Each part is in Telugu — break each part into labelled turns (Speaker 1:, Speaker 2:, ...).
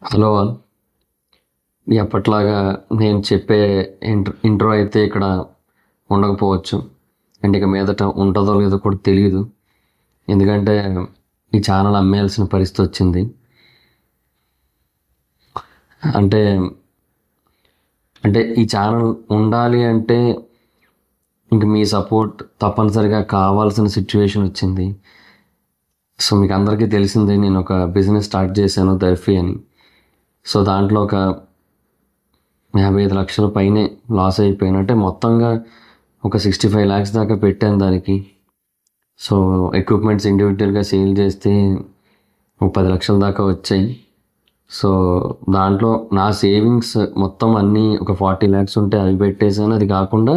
Speaker 1: Hello all. ఎప్పట్లాగా నేను చెప్పే ఇంట్రో అయితే ఇక్కడ ఉండకపోవచ్చు. అండ్ ఇక మీదట ఉంటుందో లేదో కూడా తెలియదు. ఎందుకంటే ఈ ఛానల్ అమ్మేయాల్సిన పరిస్థితి వచ్చింది. అంటే అంటే ఈ ఛానల్ ఉండాలి అంటే ఇంక మీ సపోర్ట్ తప్పనిసరిగా కావాల్సిన సిచ్యువేషన్ వచ్చింది. సో మీకు అందరికీ తెలిసిందే, నేను ఒక బిజినెస్ స్టార్ట్ చేశాను, దర్ఫీ అని. సో దాంట్లో ఒక 55 లక్షల పైనే లాస్ అయిపోయాను. అంటే మొత్తంగా ఒక 65 lakhs దాకా పెట్టాను దానికి. సో ఎక్విప్మెంట్స్ ఇండివిజువల్గా సేల్ చేస్తే ఒక 10 లక్షల దాకా వచ్చాయి. సో దాంట్లో నా సేవింగ్స్ మొత్తం అన్నీ ఒక 40 lakhs ఉంటే అవి పెట్టేశాను. అది కాకుండా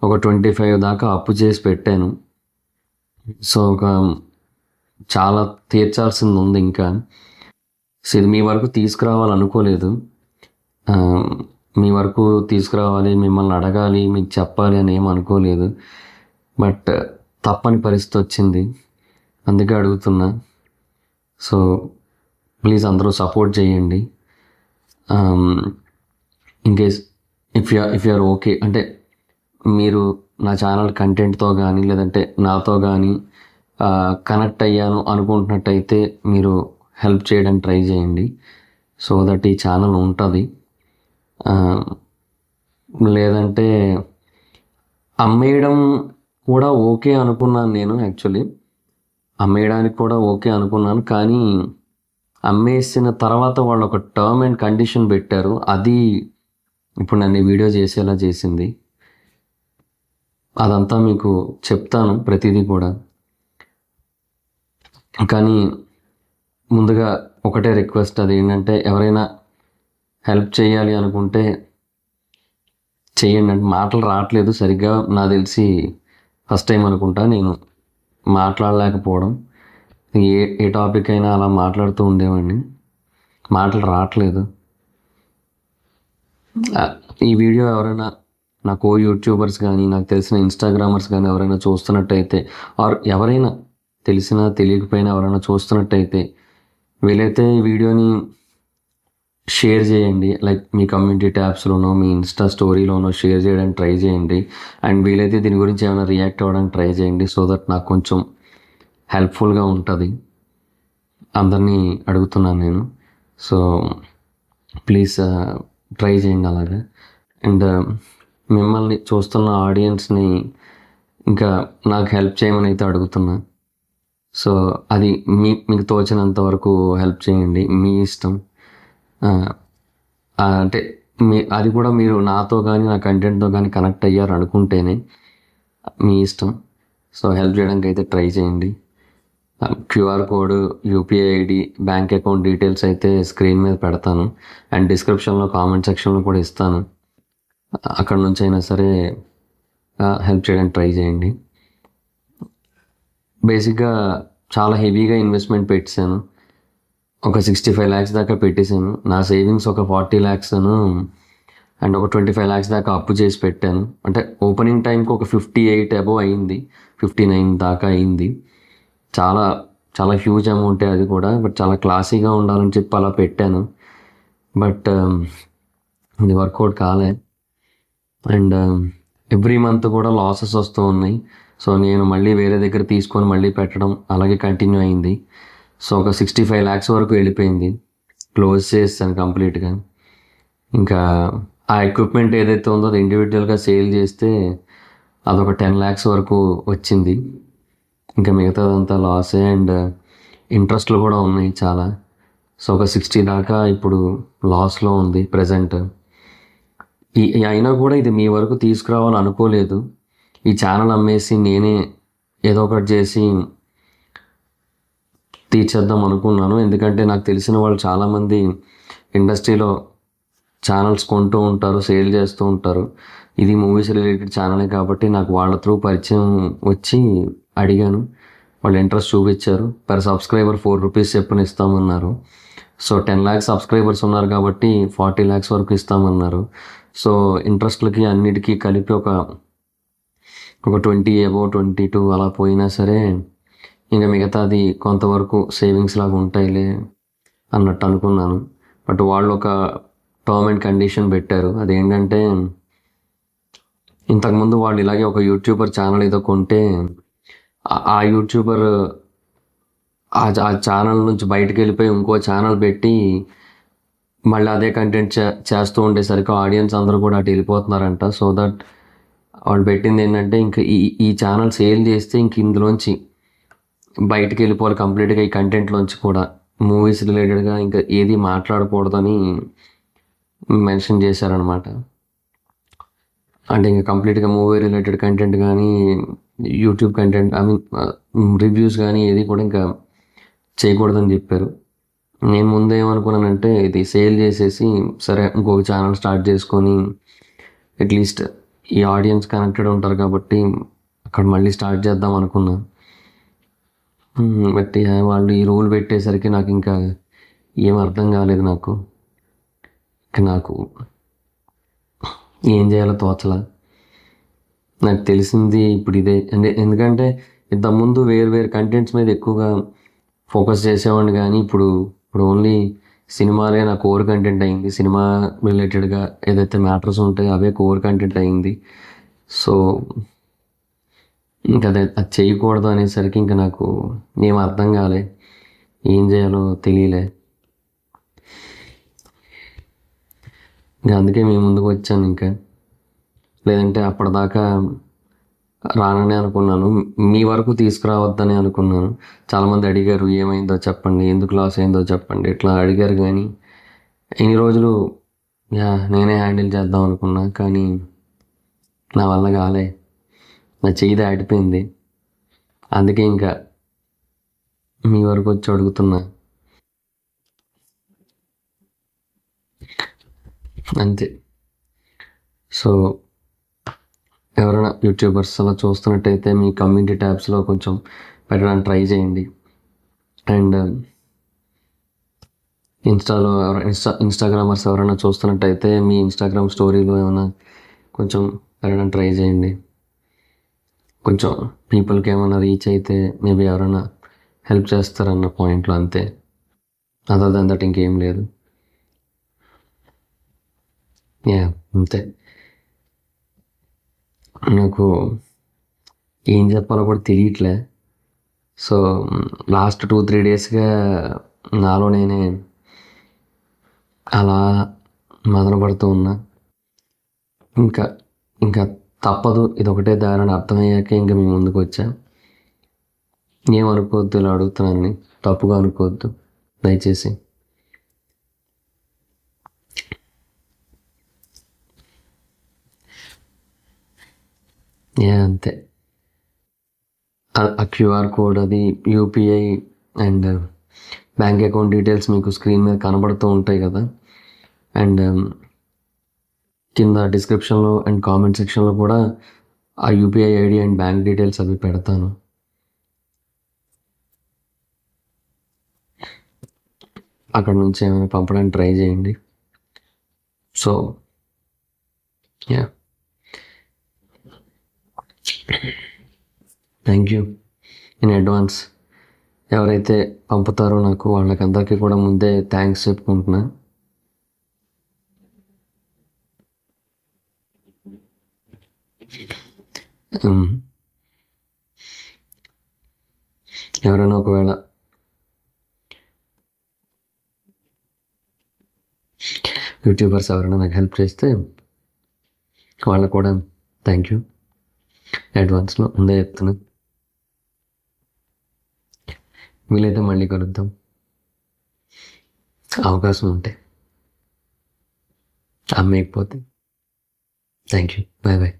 Speaker 1: ఒక 25 దాకా అప్పు చేసి పెట్టాను. సో చాలా తీర్చాల్సింది ఉంది ఇంకా. సో ఇది మీ వరకు తీసుకురావాలనుకోలేదు. మీ వరకు తీసుకురావాలి, మిమ్మల్ని అడగాలి, మీకు చెప్పాలి అని ఏం అనుకోలేదు. బట్ తప్పని పరిస్థితి వచ్చింది, అందుకే అడుగుతున్నా. సో ప్లీజ్ అందరూ సపోర్ట్ చేయండి. In case if you are okay అంటే మీరు నా ఛానల్ కంటెంట్తో కానీ లేదంటే నాతో కానీ కనెక్ట్ అయ్యాను అనుకుంటున్నట్టయితే మీరు హెల్ప్ చేయడానికి ట్రై చేయండి. సో దట్ ఈ ఛానల్ ఉంటుంది. లేదంటే అమ్మేయడం కూడా ఓకే అనుకున్నాను నేను. యాక్చువల్లీ అమ్మేయడానికి కూడా ఓకే అనుకున్నాను, కానీ అమ్మేసిన తర్వాత వాళ్ళు ఒక టర్మ్ అండ్ కండిషన్ పెట్టారు. అది ఇప్పుడు నన్ను వీడియో చేసేలా చేసింది. అదంతా మీకు చెప్తాను ప్రతిదీ కూడా. కానీ ముందుగా ఒకటే రిక్వెస్ట్, అది ఏంటంటే ఎవరైనా హెల్ప్ చేయాలి అనుకుంటే చేయండి. అంటే మాటలు రావట్లేదు సరిగ్గా, నాకు తెలిసి ఫస్ట్ టైం అనుకుంటా నేను మాట్లాడలేకపోవడం. ఏ టాపిక్ అయినా అలా మాట్లాడుతూ ఉండేవాడిని, మాటలు రావట్లేదు. ఈ వీడియో ఎవరైనా నా యూట్యూబర్స్ కానీ నాకు తెలిసిన ఇన్స్టాగ్రామర్స్ కానీ ఎవరైనా చూస్తున్నట్టయితే, ఆర్ ఎవరైనా తెలిసినా తెలియకపోయినా ఎవరైనా చూస్తున్నట్టయితే వీలైతే ఈ వీడియోని షేర్ చేయండి. లైక్ మీ కమ్యూనిటీ ట్యాబ్స్లోనో మీ ఇన్స్టా స్టోరీలోనో షేర్ చేయడానికి ట్రై చేయండి. అండ్ వీలైతే దీని గురించి ఏమైనా రియాక్ట్ అవ్వడానికి ట్రై చేయండి. సో దట్ నాకు కొంచెం హెల్ప్ఫుల్గా ఉంటుంది. అందరినీ అడుగుతున్నాను నేను. సో ప్లీజ్ ట్రై చేయండి అలాగే. అండ్ మిమ్మల్ని చూస్తున్న ఆడియన్స్ని ఇంకా నాకు హెల్ప్ చేయమని అయితే అడుగుతున్నా. సో అది మీకు తోచినంత వరకు హెల్ప్ చేయండి, మీ ఇష్టం. అంటే అది కూడా మీరు నాతో కానీ నా కంటెంట్తో కానీ కనెక్ట్ అయ్యారు అనుకుంటేనే మీ ఇష్టం. సో హెల్ప్ చేయడానికి అయితే ట్రై చేయండి. QR code, UPI ID, bank account details అయితే స్క్రీన్ మీద పెడతాను. అండ్ డిస్క్రిప్షన్లో కామెంట్ సెక్షన్లో కూడా ఇస్తాను. అక్కడ నుంచి అయినా సరే హెల్ప్ చేయడానికి ట్రై చేయండి. బేసిక్గా చాలా హెవీగా ఇన్వెస్ట్మెంట్ పెట్టాను. ఒక 65 lakhs దాకా పెట్టేశాను. నా సేవింగ్స్ ఒక 40 lakhs అండ్ ఒక 25 lakhs దాకా అప్పు చేసి పెట్టాను. అంటే ఓపెనింగ్ టైంకి ఒక 58 అబోవ్ అయింది, 59 దాకా అయింది. చాలా చాలా హ్యూజ్ అమౌంటే అది కూడా. బట్ చాలా క్లాసీగా ఉండాలని చెప్పి అలా పెట్టాను. బట్ ఇది వర్కౌట్ కాలే. అండ్ ఎవ్రీ మంత్ కూడా లాసెస్ వస్తూ ఉన్నాయి. సో నేను మళ్ళీ వేరే దగ్గర తీసుకొని మళ్ళీ పెట్టడం అలాగే కంటిన్యూ అయింది. సో ఒక 65 lakhs వరకు వెళ్ళిపోయింది. క్లోజ్ చేస్తాను కంప్లీట్గా. ఇంకా ఆ ఎక్విప్మెంట్ ఏదైతే ఉందో అది ఇండివిజువల్గా సేల్ చేస్తే అదొక 10 lakhs వరకు వచ్చింది. ఇంకా మిగతాదంతా లాసే. అండ్ ఇంట్రెస్ట్లు కూడా ఉన్నాయి చాలా. సో ఒక 60 దాకా ఇప్పుడు లాస్లో ఉంది ప్రజెంట్. అయినా కూడా ఇది మీ వరకు తీసుకురావాలని అనుకోలేదు. ఈ ఛానల్ అమ్మేసి నేనే ఏదో ఒకటి చేసి తీర్చేద్దాం అనుకున్నాను. ఎందుకంటే నాకు తెలిసిన వాళ్ళు చాలామంది ఇండస్ట్రీలో ఛానల్స్ కొంటూ ఉంటారు, సేల్ చేస్తూ ఉంటారు. ఇది మూవీస్ రిలేటెడ్ ఛానలే కాబట్టి నాకు వాళ్ళ త్రూ పరిచయం వచ్చి అడిగాను. వాళ్ళు ఇంట్రెస్ట్ చూపించారు. పర్ సబ్స్క్రైబర్ 4 rupees చెప్పున ఇస్తామన్నారు. సో 10 lakhs సబ్స్క్రైబర్స్ ఉన్నారు కాబట్టి 40 lakhs వరకు ఇస్తామన్నారు. సో ఇంట్రెస్ట్లకి అన్నిటికీ కలిపి ఒక 20 అబౌవ్ 22 అలా పోయినా సరే ఇంకా మిగతాది కొంతవరకు సేవింగ్స్ లాగా ఉంటాయిలే అన్నట్టు అనుకున్నాను. బట్ వాళ్ళు ఒక టర్మ్ అండ్ కండిషన్ పెట్టారు. అదేంటంటే ఇంతకుముందు వాళ్ళు ఇలాగే ఒక యూట్యూబర్ ఛానల్ ఏదో కొంటే ఆ యూట్యూబర్ ఆ ఛానల్ నుంచి బయటకు వెళ్ళిపోయి ఇంకో ఛానల్ పెట్టి మళ్ళీ అదే కంటెంట్ చేస్తూ ఉండేసరికి ఆడియన్స్ అందరూ కూడా అటు వెళ్ళిపోతున్నారంట. సో దట్ వాళ్ళు పెట్టింది ఏంటంటే ఇంకా ఈ ఛానల్ సేల్ చేస్తే ఇంక ఇందులోంచి బయటకు వెళ్ళిపోవాలి కంప్లీట్గా ఈ కంటెంట్లోంచి కూడా. మూవీస్ రిలేటెడ్గా ఇంకా ఏది మాట్లాడకూడదని మెన్షన్ చేశారనమాట. అంటే ఇంకా కంప్లీట్గా మూవీ రిలేటెడ్ కంటెంట్ కానీ YouTube content I mean reviews కానీ ఏది కూడా ఇంకా చేయకూడదని చెప్పారు. నేను ముందే ఏమనుకున్నానంటే ఇది సేల్ చేసేసి సరే ఇంకొక ఛానల్ స్టార్ట్ చేసుకొని అట్లీస్ట్ ఈ ఆడియన్స్ కనెక్టెడ్ ఉంటారు కాబట్టి అక్కడ మళ్ళీ స్టార్ట్ చేద్దాం అనుకున్నా. బట్ వాళ్ళు ఈ రూల్ పెట్టేసరికి నాకు ఇంకా ఏం అర్థం కాలేదు. నాకు ఏం చేయాలో తోచలా. నాకు తెలిసింది ఇప్పుడు ఇదే. ఎందుకంటే ఇంతకుముందు వేరు కంటెంట్స్ మీద ఎక్కువగా ఫోకస్ చేసేవాడిని, కానీ ఇప్పుడు ఓన్లీ సినిమాలే నా కోర్ కంటెంట్ అయింది. సినిమా రిలేటెడ్గా ఏదైతే మ్యాటర్స్ ఉంటాయో అవే కోర్ కంటెంట్ అయింది. సో ఇంకా అది చేయకూడదు అనేసరికి ఇంకా నాకు ఏం అర్థం కాలే, ఏం చేయాలో తెలియలే. ఇంకా అందుకే మీ ముందుకు వచ్చాను. ఇంకా లేదంటే అప్పటిదాకా రానని అనుకున్నాను, మీ వరకు తీసుకురావద్దని అనుకున్నాను. చాలామంది అడిగారు ఏమైందో చెప్పండి, ఎందుకు లాస్ అయిందో చెప్పండి, ఇట్లా అడిగారు. కానీ ఇన్ని రోజులు నేనే హ్యాండిల్ చేద్దాం అనుకున్నా, కానీ నా వల్ల కాలే. నా చెయ్యి దాటిపోయింది. అందుకే ఇంకా మీ వరకు వచ్చి అడుగుతున్నా, అంతే. సో ఎవరైనా యూట్యూబర్స్ అలా చూస్తున్నట్టయితే మీ కమ్యూనిటీ ట్యాబ్స్లో కొంచెం పెట్టడానికి ట్రై చేయండి. అండ్ ఇన్స్టాగ్రామర్స్ ఎవరైనా చూస్తున్నట్టయితే మీ ఇన్స్టాగ్రామ్ స్టోరీలో ఏమైనా కొంచెం పెట్టడానికి ట్రై చేయండి. కొంచెం పీపుల్కి ఏమైనా రీచ్ అయితే మేబీ ఎవరైనా హెల్ప్ చేస్తారన్న పాయింట్లో, అంతే. అదర్ దెన్ దట్ ఇంకేం లేదు. అంతే. నాకు ఏం చెప్పాలో కూడా తెలియట్లే. సో లాస్ట్ 2-3 డేస్గా నాలో నేనే అలా మదన పడుతూ ఉన్నా. ఇంకా తప్పదు, ఇదొకటే దారిని అర్థమయ్యాక ఇంకా మీ ముందుకు వచ్చా. ఏమనుకోవద్దు, ఇలా అడుగుతున్నానని తప్పుగా అనుకోవద్దు దయచేసి. అంతే. ఆ క్యూఆర్ కోడ్, అది UPI and bank account details మీకు స్క్రీన్ మీద కనబడుతూ ఉంటాయి కదా. అండ్ కింద డిస్క్రిప్షన్లో అండ్ కామెంట్ సెక్షన్లో కూడా ఆ UPI ID and bank details అవి పెడతాను. అక్కడ నుంచి ఏమైనా పంపడానికి ట్రై చేయండి. So thank you in advance. ఎవరైతే పంపుతారో నాకు వాళ్ళకందరికీ కూడా ముందే థ్యాంక్స్ చెప్పుకుంటున్నా. ఎవరైనా ఒకవేళ యూట్యూబర్స్ ఎవరైనా నాకు హెల్ప్ చేస్తే వాళ్ళకు కూడా థ్యాంక్ యూ అడ్వాన్స్లో ముందే చెప్తున్నా. వీలైతే మళ్ళీ కలుద్దాం అవకాశం ఉంటే, అమ్మేయకపోతే. Thank you. Bye bye.